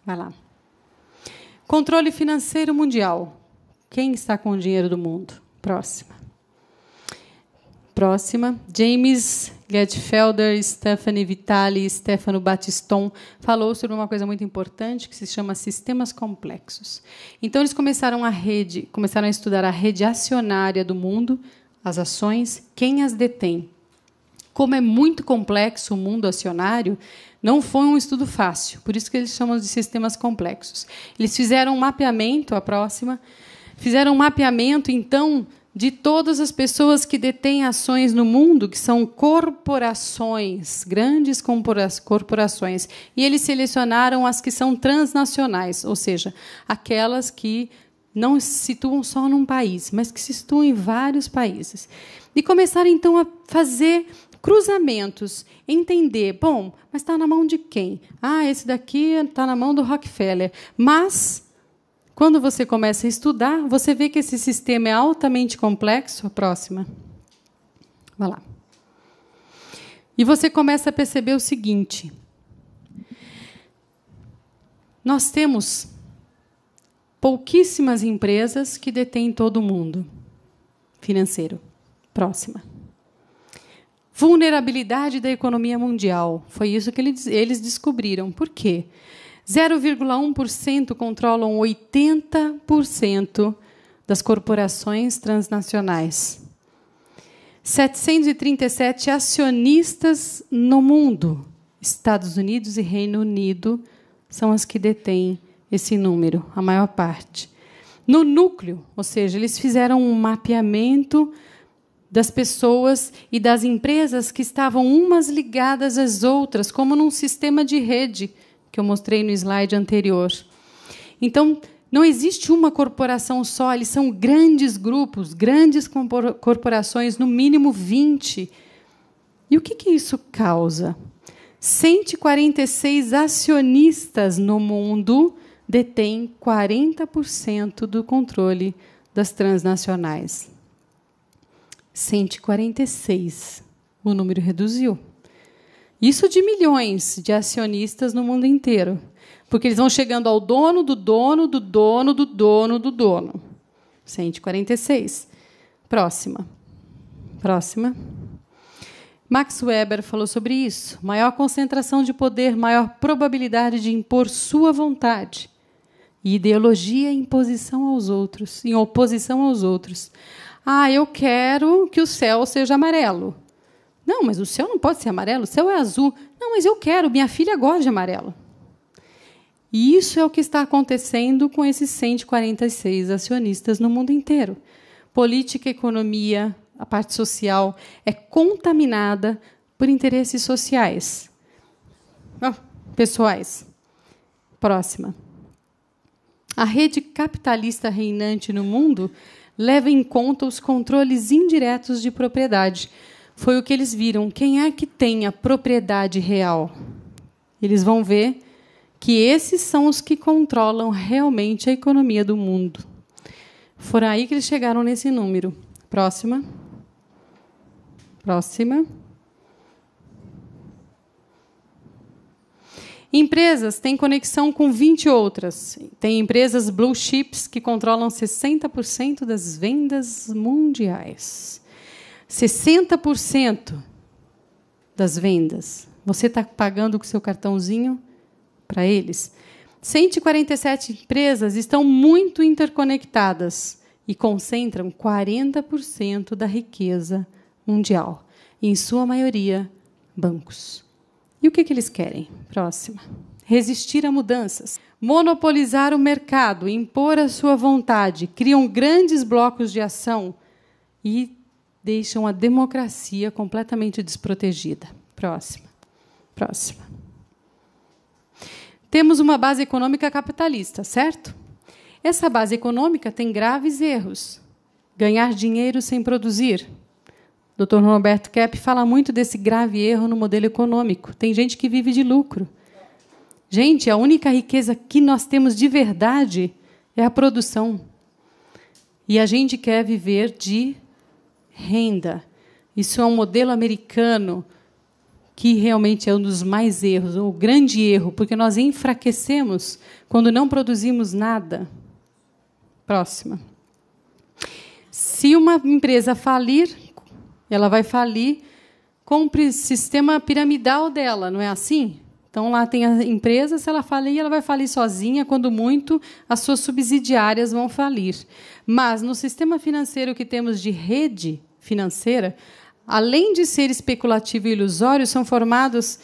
Vai lá. Controle financeiro mundial. Quem está com o dinheiro do mundo? Próxima. James Gladfelder, Stephanie Vitali, Stefano Battiston falou sobre uma coisa muito importante que se chama sistemas complexos. Então, eles começaram a estudar a rede acionária do mundo, as ações, quem as detém. Como é muito complexo o mundo acionário, não foi um estudo fácil, por isso que eles chamam de sistemas complexos. Eles fizeram um mapeamento, fizeram um mapeamento, então, de todas as pessoas que detêm ações no mundo, que são corporações, grandes corporações, e eles selecionaram as que são transnacionais, ou seja, aquelas que não se situam só num país, mas que se situam em vários países. E começaram, então, a fazer cruzamentos, entender, bom, mas está na mão de quem? Ah, esse daqui está na mão do Rockefeller. Mas, quando você começa a estudar, você vê que esse sistema é altamente complexo. A próxima. Vai lá. E você começa a perceber o seguinte. Nós temos pouquíssimas empresas que detêm todo o mundo financeiro. Próxima. Vulnerabilidade da economia mundial. Foi isso que eles descobriram. Por quê? 0,1% controlam 80% das corporações transnacionais. 737 acionistas no mundo. Estados Unidos e Reino Unido são as que detêm esse número, a maior parte. No núcleo, ou seja, eles fizeram um mapeamento das pessoas e das empresas que estavam umas ligadas às outras, como num sistema de rede, que eu mostrei no slide anterior. Então, não existe uma corporação só, eles são grandes grupos, grandes corporações, no mínimo 20. E o que isso causa? 146 acionistas no mundo detêm 40% do controle das transnacionais. 146. O número reduziu. Isso de milhões de acionistas no mundo inteiro. Porque eles vão chegando ao dono do dono do dono do dono do dono. 146. Próxima. Max Weber falou sobre isso. Maior concentração de poder, maior probabilidade de impor sua vontade. E ideologia em oposição aos outros. Ah, eu quero que o céu seja amarelo. Não, mas o céu não pode ser amarelo, o céu é azul. Não, mas eu quero, minha filha gosta de amarelo. E isso é o que está acontecendo com esses 146 acionistas no mundo inteiro. Política, economia, a parte social é contaminada por interesses sociais. Pessoais. Próxima. A rede capitalista reinante no mundo leva em conta os controles indiretos de propriedade. Foi o que eles viram. Quem é que tem a propriedade real? Eles vão ver que esses são os que controlam realmente a economia do mundo. Foram aí que eles chegaram nesse número. Próxima. Empresas têm conexão com 20 outras. Tem empresas blue chips que controlam 60% das vendas mundiais. 60% das vendas. Você está pagando com o seu cartãozinho para eles. 147 empresas estão muito interconectadas e concentram 40% da riqueza mundial. E, em sua maioria, bancos. E o que eles querem? Próxima. Resistir a mudanças. Monopolizar o mercado, impor a sua vontade, criam grandes blocos de ação e deixam a democracia completamente desprotegida. Próxima. Próxima. Temos uma base econômica capitalista, certo? Essa base econômica tem graves erros. Ganhar dinheiro sem produzir. O Dr. Roberto Kepp fala muito desse grave erro no modelo econômico. Tem gente que vive de lucro. Gente, a única riqueza que nós temos de verdade é a produção. E a gente quer viver de renda. Isso é um modelo americano que realmente é um dos mais erros, o grande erro, porque nós enfraquecemos quando não produzimos nada. Próxima. Se uma empresa falir, ela vai falir com o sistema piramidal dela, não é assim? Então, lá tem a empresa, se ela falir, ela vai falir sozinha, quando muito, as suas subsidiárias vão falir. Mas, no sistema financeiro que temos de rede financeira, além de ser especulativo e ilusório, são formados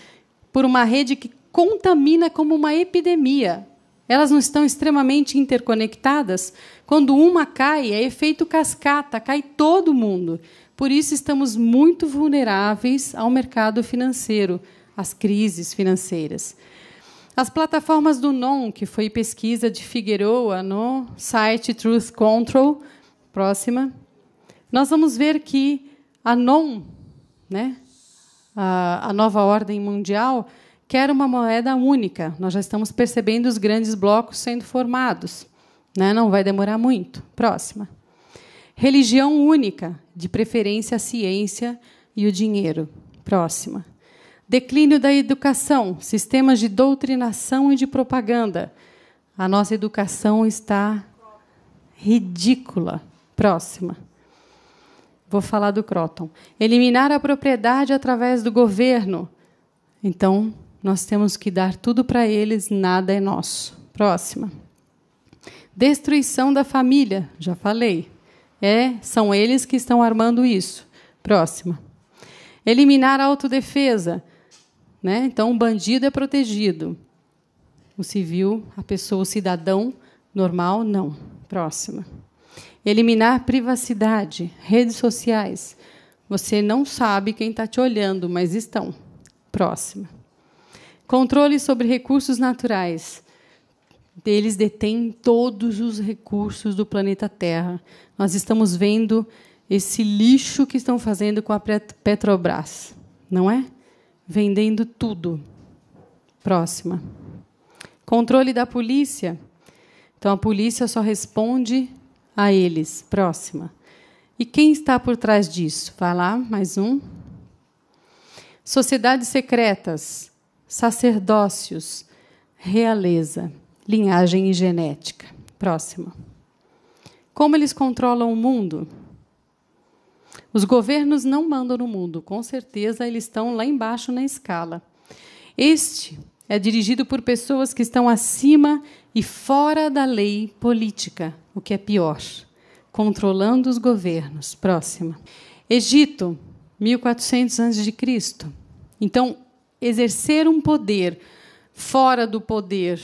por uma rede que contamina como uma epidemia. Elas não estão extremamente interconectadas? Quando uma cai, é efeito cascata, cai todo mundo. Por isso, estamos muito vulneráveis ao mercado financeiro, às crises financeiras. As plataformas do NOM, que foi pesquisa de Figueroa no site Truth Control, próxima, nós vamos ver que a NOM, né, a nova ordem mundial, quer uma moeda única. Nós já estamos percebendo os grandes blocos sendo formados. Né? Não vai demorar muito. Próxima. Religião única, de preferência a ciência e o dinheiro. Próxima. Declínio da educação, sistemas de doutrinação e de propaganda. A nossa educação está ridícula. Próxima. Vou falar do Croton. Eliminar a propriedade através do governo. Então, nós temos que dar tudo para eles, nada é nosso. Próxima. Destruição da família, já falei. São eles que estão armando isso. Próxima. Eliminar a autodefesa. Né? Então, o bandido é protegido. O civil, a pessoa, o cidadão normal, não. Próxima. Eliminar privacidade, redes sociais. Você não sabe quem está te olhando, mas estão. Próxima. Controle sobre recursos naturais. Eles detêm todos os recursos do planeta Terra. Nós estamos vendo esse lixo que estão fazendo com a Petrobras, não é? Vendendo tudo. Próxima. Controle da polícia. Então, a polícia só responde a eles. Próxima. E quem está por trás disso? Vai lá, mais um. Sociedades secretas, sacerdócios, realeza, linhagem e genética. Próximo. Como eles controlam o mundo? Os governos não mandam no mundo, com certeza eles estão lá embaixo na escala. Este é dirigido por pessoas que estão acima e fora da lei política, o que é pior, controlando os governos. Próxima. Egito, 1400 a.C. Então, exercer um poder fora do poder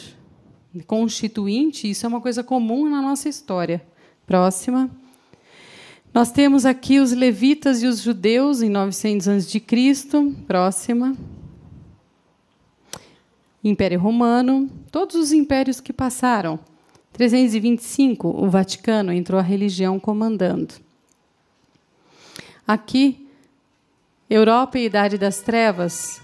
constituinte, isso é uma coisa comum na nossa história. Próxima. Nós temos aqui os levitas e os judeus em 900 a.C. Próxima. Império Romano, todos os impérios que passaram. 325, o Vaticano, entrou a religião comandando. Aqui, Europa e Idade das Trevas,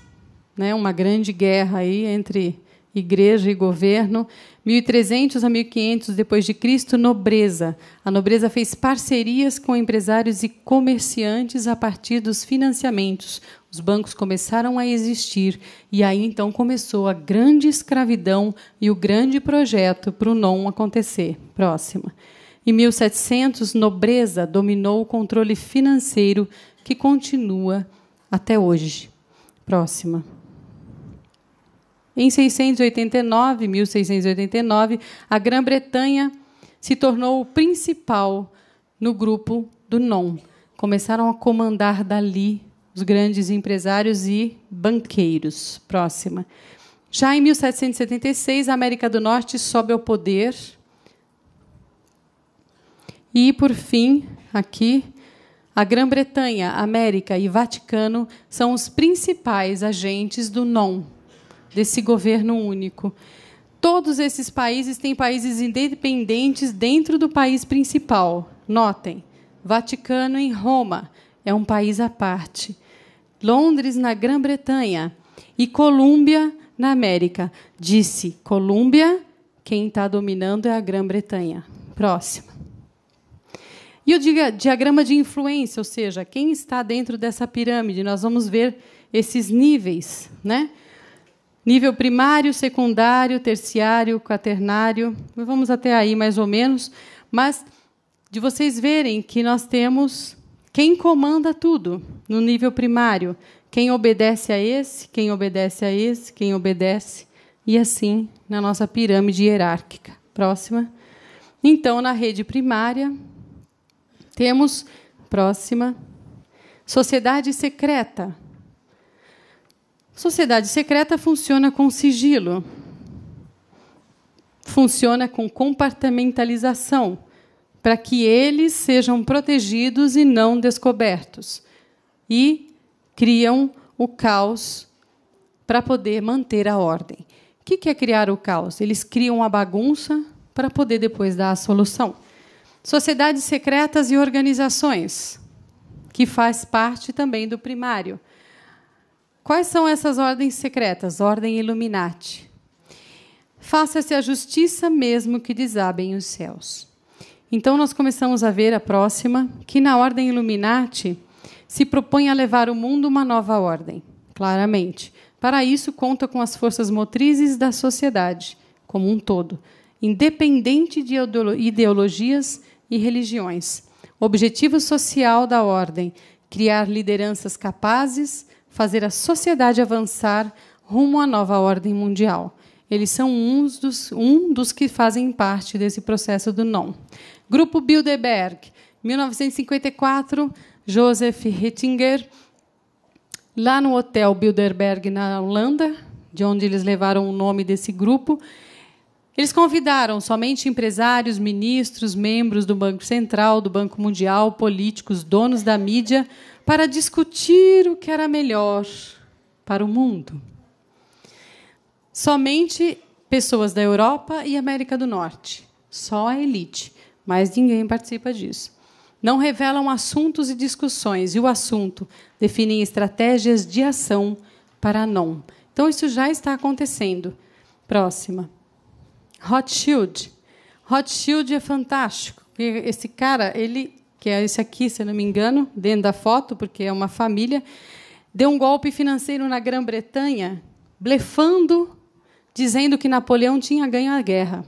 né, uma grande guerra aí entre igreja e governo. 1300 a 1500 depois de Cristo, nobreza. A nobreza fez parcerias com empresários e comerciantes a partir dos financiamentos. Os bancos começaram a existir e aí então começou a grande escravidão e o grande projeto para o não acontecer. Próxima. Em 1700, nobreza dominou o controle financeiro que continua até hoje. Próxima. Em 1689, a Grã-Bretanha se tornou o principal no grupo do NOM. Começaram a comandar dali os grandes empresários e banqueiros. Próxima. Já em 1776, a América do Norte sobe ao poder. E, por fim, aqui, A Grã-Bretanha, América e Vaticano são os principais agentes do NON, desse governo único. Todos esses países têm países independentes dentro do país principal. Notem, Vaticano em Roma é um país à parte. Londres, na Grã-Bretanha, e Colômbia, na América. Disse Colômbia, quem está dominando é a Grã-Bretanha. Próximo. E o diagrama de influência, ou seja, quem está dentro dessa pirâmide? Nós vamos ver esses níveis, né? Nível primário, secundário, terciário, quaternário. Vamos até aí, mais ou menos. Mas de vocês verem que nós temos quem comanda tudo no nível primário. Quem obedece a esse, quem obedece a esse, quem obedece. E assim, na nossa pirâmide hierárquica. Próxima. Então, na rede primária, temos, próxima, sociedade secreta. Sociedade secreta funciona com sigilo, funciona com compartimentalização, para que eles sejam protegidos e não descobertos. E criam o caos para poder manter a ordem. O que é criar o caos? Eles criam a bagunça para poder depois dar a solução. Sociedades secretas e organizações, que faz parte também do primário. Quais são essas ordens secretas? Ordem Illuminati. Faça-se a justiça mesmo que desabem os céus. Então, nós começamos a ver a próxima, que na ordem Illuminati se propõe a levar o mundo uma nova ordem, claramente. Para isso, conta com as forças motrizes da sociedade, como um todo, independente de ideologias e religiões. Objetivo social da ordem: criar lideranças capazes, fazer a sociedade avançar rumo à nova ordem mundial. Eles são um dos que fazem parte desse processo do NON. Grupo Bilderberg, 1954, Joseph Hittinger, lá no Hotel Bilderberg, na Holanda, de onde eles levaram o nome desse grupo. Eles convidaram somente empresários, ministros, membros do Banco Central, do Banco Mundial, políticos, donos da mídia, para discutir o que era melhor para o mundo. Somente pessoas da Europa e América do Norte. Só a elite. Mas ninguém participa disso. Não revelam assuntos e discussões. E o assunto definem estratégias de ação para NON. Então, isso já está acontecendo. Próxima. Rothschild. Rothschild é fantástico. Esse cara, ele, que é esse aqui, se não me engano, dentro da foto, porque é uma família, deu um golpe financeiro na Grã-Bretanha, blefando, dizendo que Napoleão tinha ganho a guerra.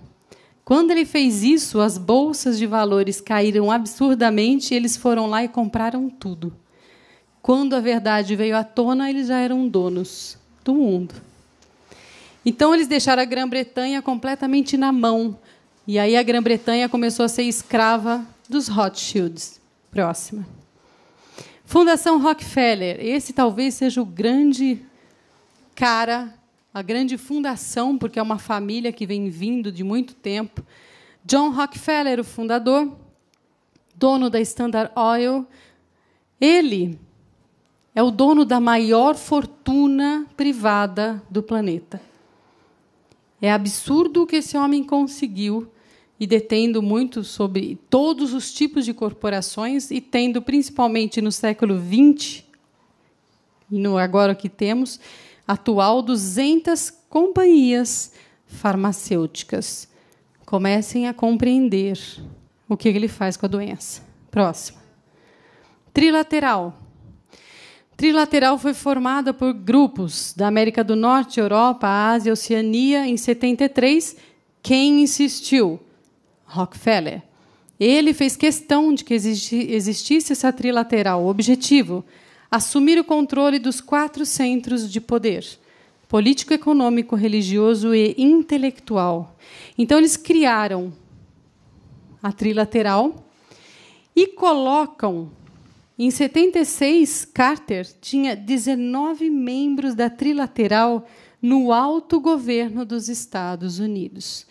Quando ele fez isso, as bolsas de valores caíram absurdamente e eles foram lá e compraram tudo. Quando a verdade veio à tona, eles já eram donos do mundo. Então, eles deixaram a Grã-Bretanha completamente na mão. E aí a Grã-Bretanha começou a ser escrava dos Rothschilds. Próxima. Fundação Rockefeller. Esse talvez seja o grande cara, a grande fundação, porque é uma família que vem vindo de muito tempo. John Rockefeller, o fundador, dono da Standard Oil. Ele é o dono da maior fortuna privada do planeta. É absurdo o que esse homem conseguiu, e detendo muito sobre todos os tipos de corporações, e tendo, principalmente no século XX, e no agora que temos, atual, 200 companhias farmacêuticas. Comecem a compreender o que ele faz com a doença. Próximo. Trilateral. Trilateral foi formada por grupos da América do Norte, Europa, Ásia, Oceania, em 73. Quem insistiu? Rockefeller. Ele fez questão de que existisse essa trilateral. Objetivo: assumir o controle dos 4 centros de poder: político, econômico, religioso e intelectual. Então, eles criaram a trilateral e colocam... Em 76, Carter tinha 19 membros da trilateral no alto governo dos Estados Unidos.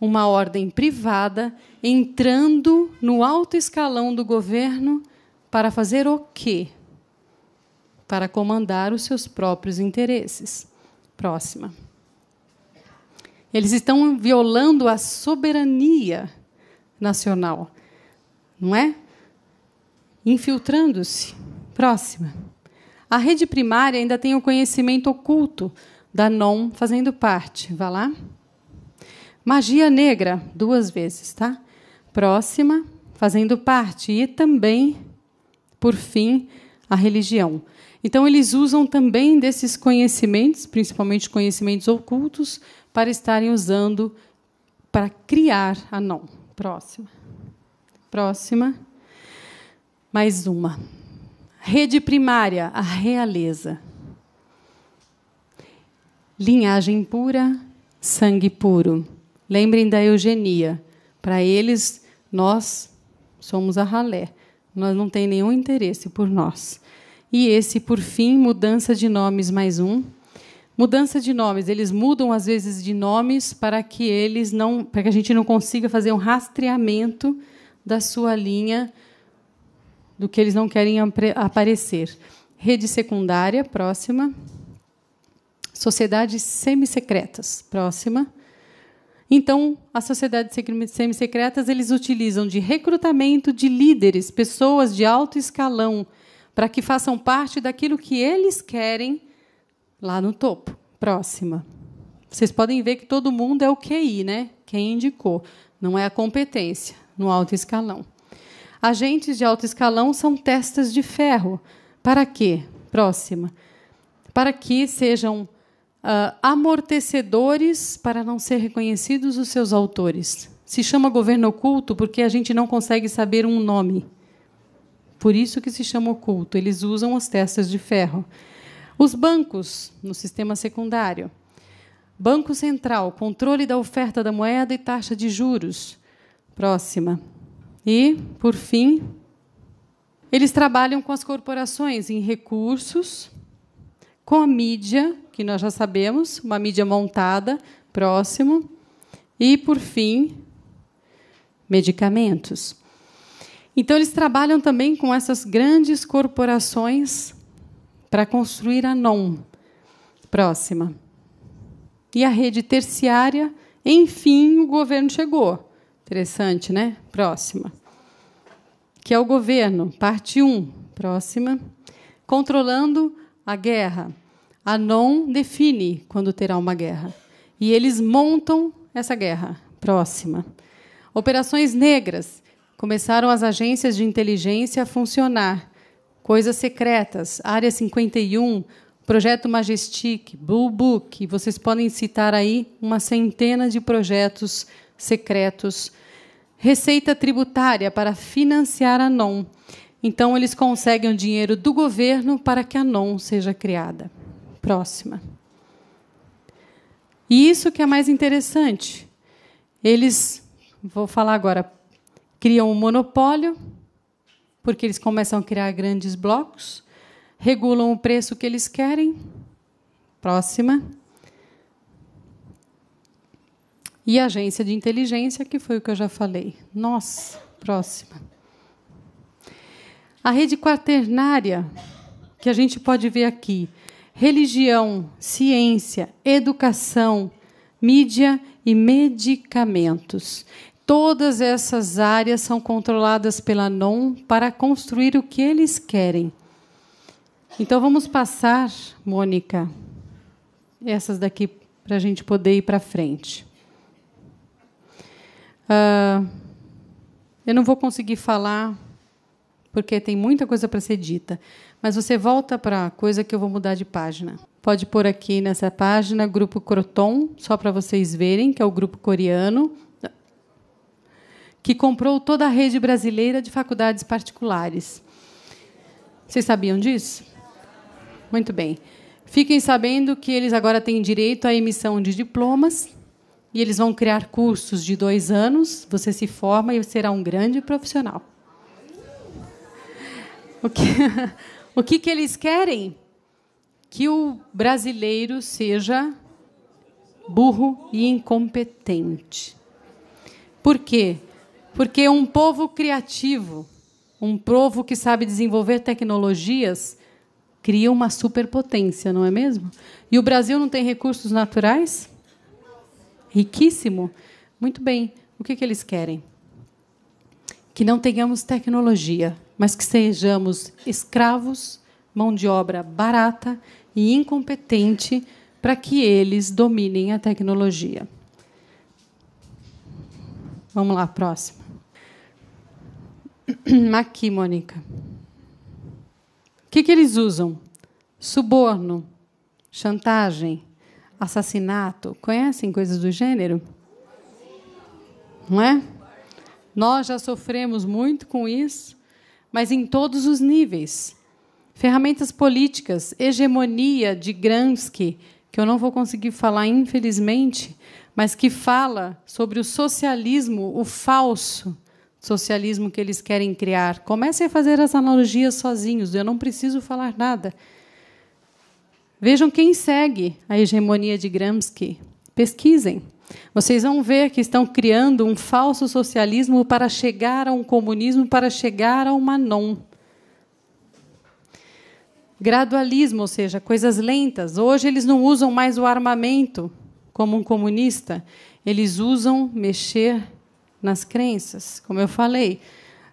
Uma ordem privada entrando no alto escalão do governo para fazer o quê? Para comandar os seus próprios interesses. Próxima. Eles estão violando a soberania nacional, não é? Infiltrando-se. Próxima. A rede primária ainda tem o conhecimento oculto da NOM fazendo parte. Vá lá. Magia negra, 2 vezes, tá? Próxima, fazendo parte. E também, por fim, a religião. Então, eles usam também desses conhecimentos, principalmente conhecimentos ocultos, para estarem usando para criar a NOM. Próxima. Próxima. Mais uma. Rede primária, a realeza. Linhagem pura, sangue puro. Lembrem da eugenia. Para eles, nós somos a ralé. Nós não tem nenhum interesse por nós. E esse, por fim, mudança de nomes, mais um. Mudança de nomes. Eles mudam, às vezes, de nomes para que a gente não consiga fazer um rastreamento da sua linha, do que eles não querem aparecer. Rede secundária, próxima. Sociedades semissecretas, próxima. Então, as sociedades semissecretas, eles utilizam de recrutamento de líderes, pessoas de alto escalão, para que façam parte daquilo que eles querem lá no topo. Próxima. Vocês podem ver que todo mundo é o QI, né? Quem indicou. Não é a competência no alto escalão. Agentes de alto escalão são testas de ferro. Para quê? Próxima. Para que sejam amortecedores para não ser reconhecidos os seus autores. Se chama governo oculto porque a gente não consegue saber um nome. Por isso que se chama oculto. Eles usam as testas de ferro. Os bancos, no sistema secundário. Banco Central, controle da oferta da moeda e taxa de juros. Próxima. E, por fim, eles trabalham com as corporações em recursos, com a mídia, que nós já sabemos, uma mídia montada, próximo, e, por fim, medicamentos. Então, eles trabalham também com essas grandes corporações para construir a NOM. Próxima. E a rede terciária, enfim, o governo chegou. Interessante, né? Próxima. Que é o governo, parte 1. Próxima. Controlando a guerra. A NOM define quando terá uma guerra. E eles montam essa guerra. Próxima. Operações negras. Começaram as agências de inteligência a funcionar. Coisas secretas. Área 51, Projeto Majestic, Blue Book. Vocês podem citar aí uma centena de projetos secretos. Receita tributária para financiar a NOM. Então, eles conseguem o dinheiro do governo para que a NOM seja criada. Próxima. E isso que é mais interessante. Eles, vou falar agora, criam um monopólio, porque eles começam a criar grandes blocos, regulam o preço que eles querem. Próxima. E a agência de inteligência, que foi o que eu já falei. Nossa, próxima. A rede quaternária, que a gente pode ver aqui. Religião, ciência, educação, mídia e medicamentos. Todas essas áreas são controladas pela NOM para construir o que eles querem. Então, vamos passar, Mônica, essas daqui para a gente poder ir para frente. Eu não vou conseguir falar, porque tem muita coisa para ser dita, mas você volta para a coisa que eu vou mudar de página. Pode pôr aqui nessa página, Grupo Croton, só para vocês verem, que é o grupo coreano, que comprou toda a rede brasileira de faculdades particulares. Vocês sabiam disso? Muito bem. Fiquem sabendo que eles agora têm direito à emissão de diplomas e eles vão criar cursos de 2 anos. Você se forma e será um grande profissional. O que eles querem? Que o brasileiro seja burro e incompetente. Por quê? Porque um povo criativo um povo que sabe desenvolver tecnologias, cria uma superpotência, não é mesmo? E o Brasil não tem recursos naturais? Riquíssimo. Muito bem. O que eles querem? Que não tenhamos tecnologia, mas que sejamos escravos, mão de obra barata e incompetente para que eles dominem a tecnologia. Vamos lá, próximo. Aqui, Mônica. O que eles usam? Suborno, chantagem, assassinato. Conhecem coisas do gênero? Não é? Nós já sofremos muito com isso, mas em todos os níveis. Ferramentas políticas, hegemonia de Gramsci, que eu não vou conseguir falar, infelizmente, mas que fala sobre o socialismo, o falso socialismo que eles querem criar. Comecem a fazer as analogias sozinhos, eu não preciso falar nada. Vejam quem segue a hegemonia de Gramsci. Pesquisem. Vocês vão ver que estão criando um falso socialismo para chegar a um comunismo, para chegar a uma non. Gradualismo, ou seja, coisas lentas. Hoje eles não usam mais o armamento como um comunista. Eles usam mexer nas crenças, como eu falei.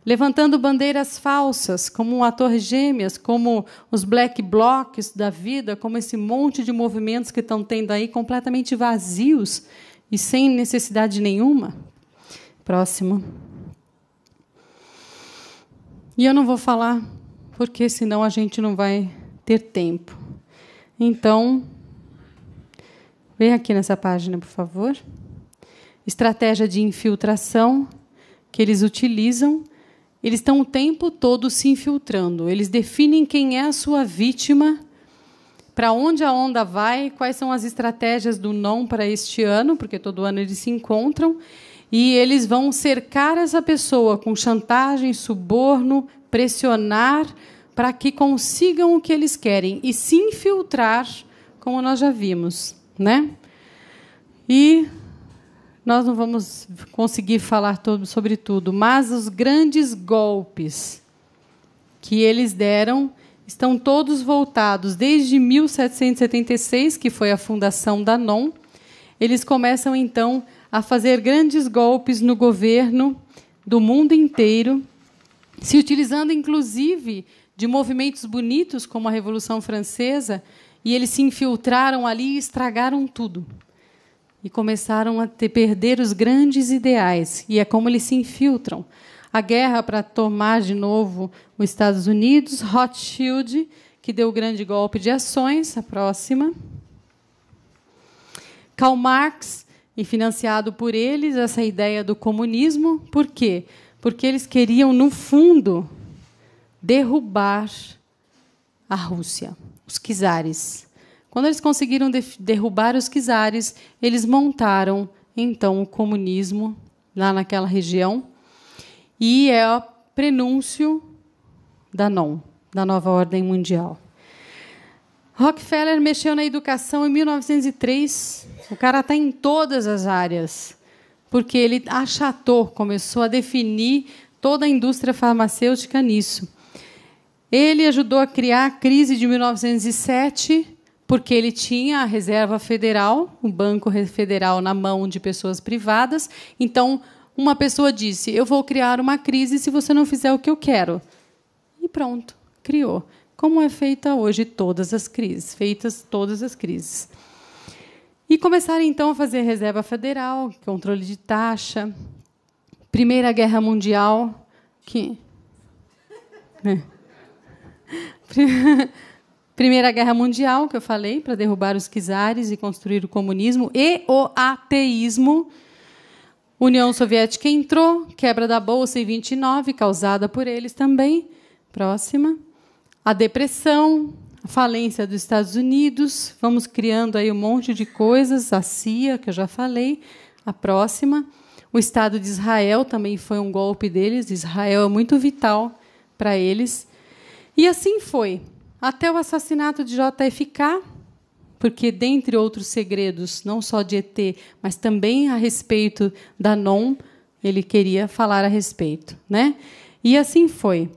Levantando bandeiras falsas, como a Torre Gêmeas, como os Black Blocs da vida, como esse monte de movimentos que estão tendo aí completamente vazios e sem necessidade nenhuma. Próximo. E eu não vou falar, porque senão a gente não vai ter tempo. Então, vem aqui nessa página, por favor. Estratégia de infiltração que eles utilizam. Eles estão o tempo todo se infiltrando. Eles definem quem é a sua vítima, para onde a onda vai, quais são as estratégias do não para este ano, porque todo ano eles se encontram, e eles vão cercar essa pessoa com chantagem, suborno, pressionar, para que consigam o que eles querem, e se infiltrar, como nós já vimos, né? E nós não vamos conseguir falar sobre tudo, mas os grandes golpes que eles deram estão todos voltados desde 1776, que foi a fundação da NON. Eles começam, então, a fazer grandes golpes no governo do mundo inteiro, se utilizando, inclusive, de movimentos bonitos, como a Revolução Francesa, e eles se infiltraram ali e estragaram tudo. E começaram a perder os grandes ideais. E é como eles se infiltram. A guerra para tomar de novo os Estados Unidos, Rothschild, que deu o grande golpe de ações, a próxima. Karl Marx, e financiado por eles, essa ideia do comunismo. Por quê? Porque eles queriam, no fundo, derrubar a Rússia, os czares. Quando eles conseguiram derrubar os czares, eles montaram, então, o comunismo lá naquela região, e é o prenúncio da NON, da nova ordem mundial. Rockefeller mexeu na educação em 1903. O cara está em todas as áreas, porque ele achatou, começou a definir toda a indústria farmacêutica nisso. Ele ajudou a criar a crise de 1907, porque ele tinha a Reserva Federal, o Banco Federal, na mão de pessoas privadas. Então, uma pessoa disse, eu vou criar uma crise se você não fizer o que eu quero. E pronto, criou. Como é feita hoje todas as crises, feitas todas as crises. E começaram, então, a fazer Reserva Federal, controle de taxa, Primeira Guerra Mundial, que... Primeira Guerra Mundial, que eu falei, para derrubar os czares e construir o comunismo, e o ateísmo. União Soviética entrou, quebra da Bolsa em 29, causada por eles também. Próxima. A depressão, a falência dos Estados Unidos. Vamos criando aí um monte de coisas. A CIA, que eu já falei. A próxima. O Estado de Israel também foi um golpe deles. Israel é muito vital para eles. E assim foi. Até o assassinato de JFK, porque, dentre outros segredos, não só de ET, mas também a respeito da NON, ele queria falar a respeito, né? E assim foi.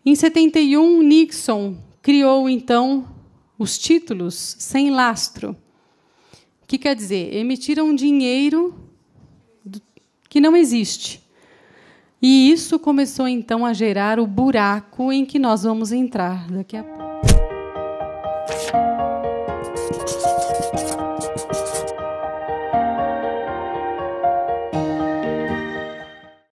Em 71, Nixon criou, então, os títulos sem lastro. O que quer dizer? Emitiram dinheiro que não existe. E isso começou, então, a gerar o buraco em que nós vamos entrar daqui a pouco.